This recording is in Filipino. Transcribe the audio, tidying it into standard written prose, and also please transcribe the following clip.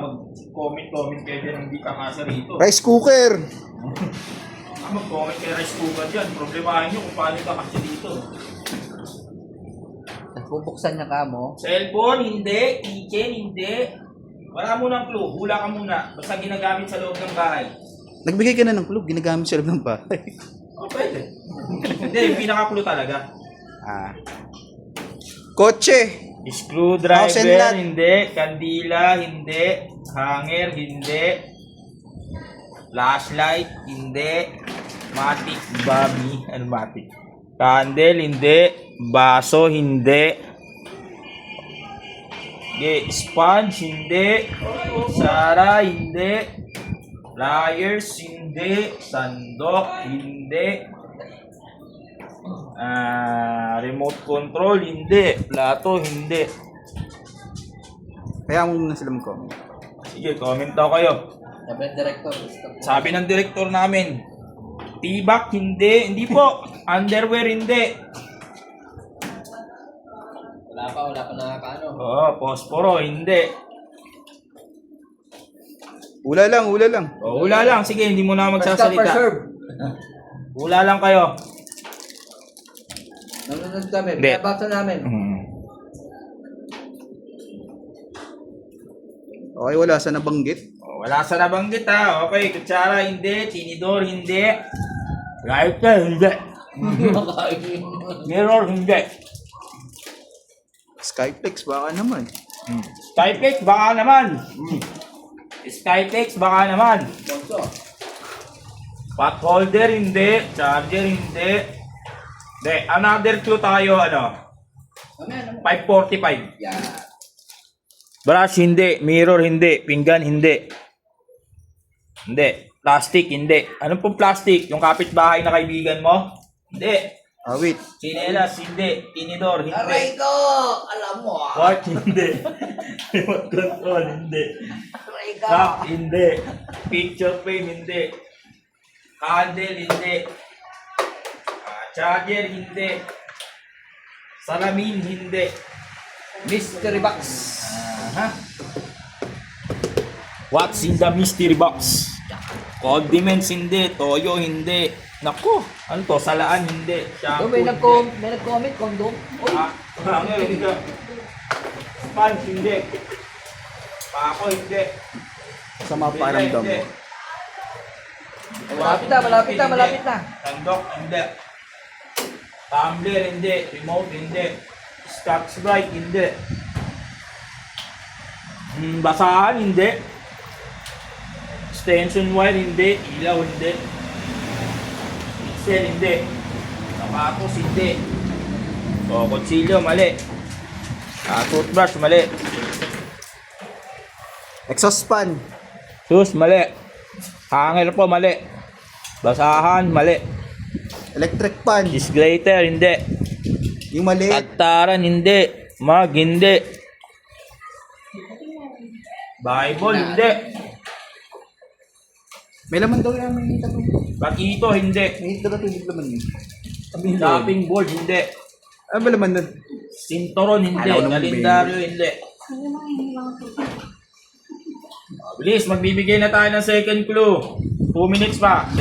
mag-comment kayo dyan, hindi ka kasa rito. Rice cooker. Mag-comment kayo rice cooker dyan. Problemahin nyo kung paano ka kasi dito. Bubuksan niya ka mo. Cellphone, hindi. Kitchen, hindi. Wala mo ng clue. Hula ka muna. Basta ginagamit sa loob ng bahay. Nagbigay ka na ng clue, ginagamit sa loob ng bahay. Oh, pwede. Hindi, yung pinaka-clue talaga. Kotse. House and Screwdriver, lot. hindi. Kandila, hindi. Hanger, hindi. Flashlight, hindi. Matic, Bobby. Ano matic? Candle, hindi. Baso, hindi. Okay. Sponge, hindi. Sara, hindi. Pliers, hindi. Sandok, hindi. Remote control, hindi. Plato, hindi. Kaya mo muna sila mag-comment. Sige, comment daw kayo. Sabi ng director. Sabi ng director namin, tibak, hindi. Hindi po. Underwear, hindi. Wala pa nakakaano. Oo, posporo, hindi. Ula lang. O, hula lang. Sige, hindi mo na First come, first magsasalita. serve. Hula lang kayo. Nanonood kami. Hindi. Pinabasa namin. Okay, wala sa nabanggit. O, wala sa nabanggit ha. Okay, kutsara, hindi. Tinidor, hindi. Lighter, hindi. Mirror, hindi. Skyflex, baka naman. Skyflex, baka naman. Skyflex, baka naman. Pot holder, hindi. Charger, hindi. Hindi. Another clue tayo, ano? 545. Yeah. Brush, hindi. Mirror, hindi. Pinggan, hindi. Hindi. Plastic, hindi. Ano pong plastic? Yung kapitbahay na kaibigan mo? Hindi. Wait. Chinelas, hindi. Tinidor, hindi. Aray ko! Alam mo ah. Watch, hindi. Remote control, hindi. Aray ko! Cup, hindi. Picture frame, hindi. Candle, hindi. Charger, hindi. Salamin, hindi. Mystery box. What's in the mystery box? Condiments, hindi. Toyo, hindi. Naku, ano to? Salaan, hindi. Shampoo, May hindi. nag-comment, condom. Uy! Hindi. Sponge, hindi. Pako, hindi. Sa mga paramdam mo. Malapit na. Sandok, hindi. Tumbler, hindi. Remote, hindi. Scotch Brite, hindi. Basahan, hindi. Extension wire, hindi. Ilaw, hindi. Pixel, hindi. Sapatos, hindi. O, kutsilyo, mali. Toothbrush, mali. Exhaust fan. Shoes, mali. Hanger po, mali. Basahan, mali. Electric fan. Disgrater, hindi. Yung maliit. Tataran, hindi. Mag, hindi. Bible, hindi. May laman daw yan. May hita daw. Bakito, hindi. May hita daw. Hindi laman yun. Shopping board, hindi. Ano ba laman nun? Sinturon, hindi. Alam ko nung Kalendaryo, hindi. Bilis, magbibigay na tayo ng second clue. 2 minutes pa.